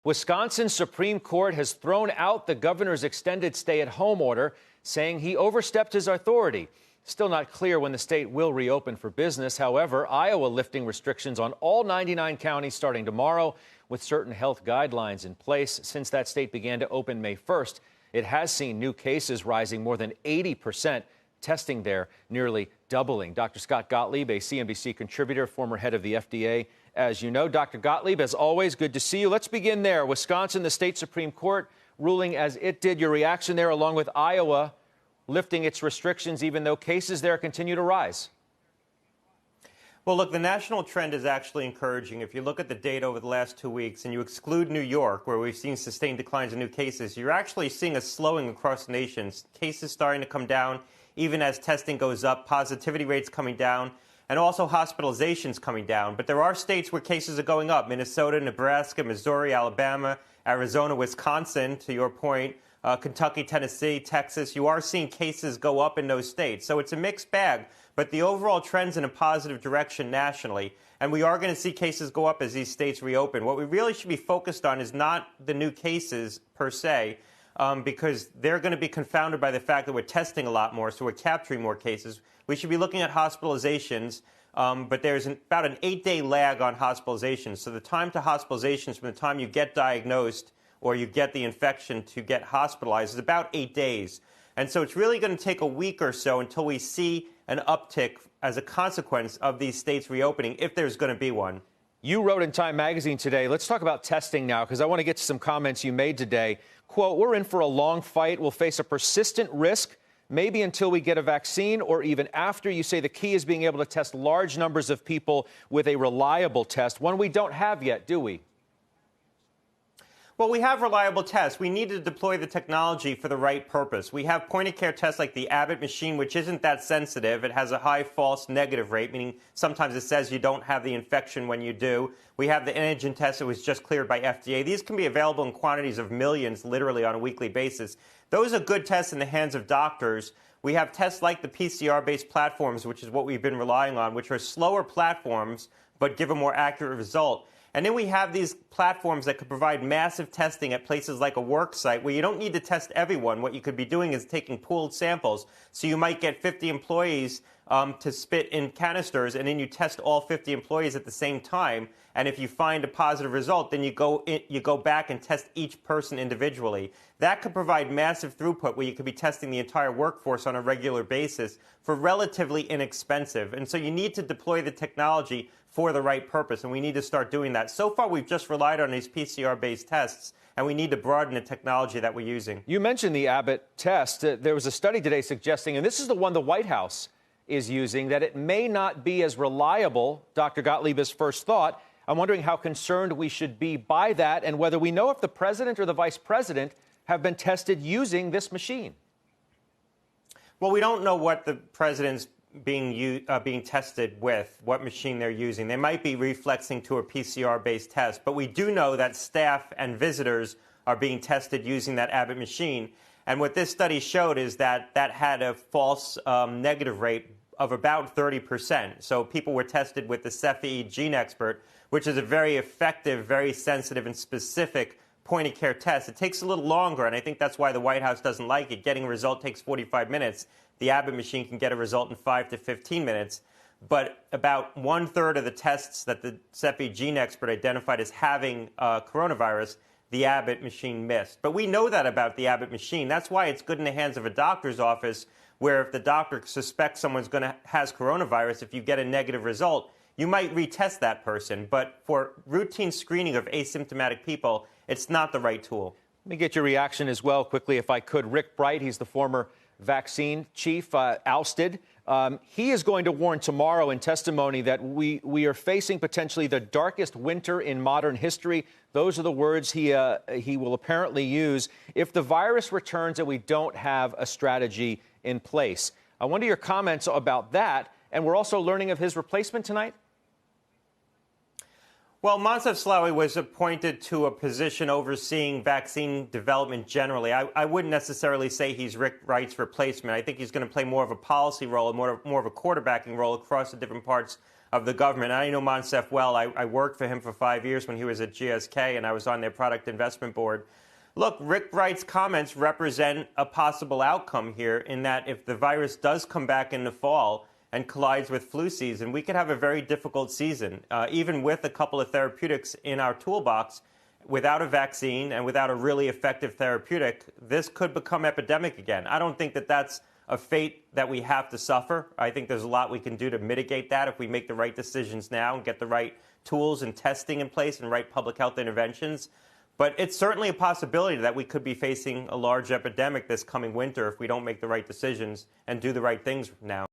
Wisconsin's Supreme Court has thrown out the governor's extended stay-at-home order, saying he overstepped his authority. Still not clear when the state will reopen for business. However, Iowa lifting restrictions on all 99 counties starting tomorrow, with certain health guidelines in place. Since that state began to open May 1st, it has seen new cases rising more than 80%, testing there nearly doubling. Dr. Scott Gottlieb, a CNBC contributor, former head of the FDA. As you know, Dr. Gottlieb, as always, good to see you. Let's begin there. Wisconsin, the state Supreme Court ruling as it did. Your reaction there, along with Iowa lifting its restrictions, even though cases there continue to rise. Well, look, the national trend is actually encouraging. If you look at the data over the last 2 weeks and you exclude New York, where we've seen sustained declines in new cases, you're actually seeing a slowing across the nation. Cases starting to come down, even as testing goes up, positivity rates coming down, and also hospitalizations coming down. But there are states where cases are going up: Minnesota, Nebraska, Missouri, Alabama, Arizona, Wisconsin, to your point, Kentucky, Tennessee, Texas. You are seeing cases go up in those states. So it's a mixed bag, but the overall trend's in a positive direction nationally. And we are going to see cases go up as these states reopen. What we really should be focused on is not the new cases per se, because they're going to be confounded by the fact that we're testing a lot more, so we're capturing more cases. We should be looking at hospitalizations, but there's about an 8-day lag on hospitalizations. So the time to hospitalizations from the time you get diagnosed or you get the infection to get hospitalized is about 8 days. And so it's really going to take a week or so until we see an uptick as a consequence of these states reopening, if there's going to be one. You wrote in Time magazine today, let's talk about testing now, because I want to get to some comments you made today. Quote, "We're in for a long fight. We'll face a persistent risk, maybe until we get a vaccine or even after." You say the key is being able to test large numbers of people with a reliable test, one we don't have yet, do we? Well, we have reliable tests. We need to deploy the technology for the right purpose. We have point-of-care tests like the Abbott machine, which isn't that sensitive. It has a high false negative rate, meaning sometimes it says you don't have the infection when you do. We have the antigen test that was just cleared by FDA. These can be available in quantities of millions, literally on a weekly basis. Those are good tests in the hands of doctors. We have tests like the PCR-based platforms, which is what we've been relying on, which are slower platforms but give a more accurate result. And then we have these platforms that could provide massive testing at places like a work site where you don't need to test everyone. What you could be doing is taking pooled samples. So you might get 50 employees to spit in canisters, and then you test all 50 employees at the same time. And if you find a positive result, then you go back and test each person individually. That could provide massive throughput where you could be testing the entire workforce on a regular basis for relatively inexpensive. And so you need to deploy the technology for the right purpose, and we need to start doing that. So far, we've just relied on these PCR-based tests, and we need to broaden the technology that we're using. You mentioned the Abbott test. There was a study today suggesting, and this is the one the White House is using, that it may not be as reliable. Dr. Gottlieb, his first thought. I'm wondering how concerned we should be by that, and whether we know if the president or the vice president have been tested using this machine. Well, we don't know what the president's being tested with, what machine they're using. They might be reflexing to a PCR-based test, but we do know that staff and visitors are being tested using that Abbott machine. And what this study showed is that that had a false negative rate of about 30%. So people were tested with the Cepheid Gene Expert, which is a very effective, very sensitive and specific point-of-care test. It takes a little longer, and I think that's why the White House doesn't like it. Getting a result takes 45 minutes. The Abbott machine can get a result in 5 to 15 minutes. But about 1/3 of the tests that the Cepheid Gene Expert identified as having coronavirus, the Abbott machine missed. But we know that about the Abbott machine. That's why it's good in the hands of a doctor's office, where if the doctor suspects someone's has coronavirus, if you get a negative result, you might retest that person. But for routine screening of asymptomatic people, it's not the right tool. Let me get your reaction as well quickly, if I could. Rick Bright, he's the former vaccine chief, ousted. He is going to warn tomorrow in testimony that we are facing potentially the darkest winter in modern history. Those are the words he will apparently use if the virus returns and we don't have a strategy in place. I wonder your comments about that. And we're also learning of his replacement tonight. Well, Moncef Slaoui was appointed to a position overseeing vaccine development generally. I wouldn't necessarily say he's Rick Bright's replacement. I think he's going to play more of a policy role, more of a quarterbacking role across the different parts of the government. And I know Monsef well. I worked for him for 5 years when he was at GSK, and I was on their product investment board. Look, Rick Bright's comments represent a possible outcome here in that if the virus does come back in the fall and collides with flu season, we could have a very difficult season, even with a couple of therapeutics in our toolbox. Without a vaccine and without a really effective therapeutic, this could become epidemic again. I don't think that that's a fate that we have to suffer. I think there's a lot we can do to mitigate that if we make the right decisions now and get the right tools and testing in place and right public health interventions. But it's certainly a possibility that we could be facing a large epidemic this coming winter if we don't make the right decisions and do the right things now.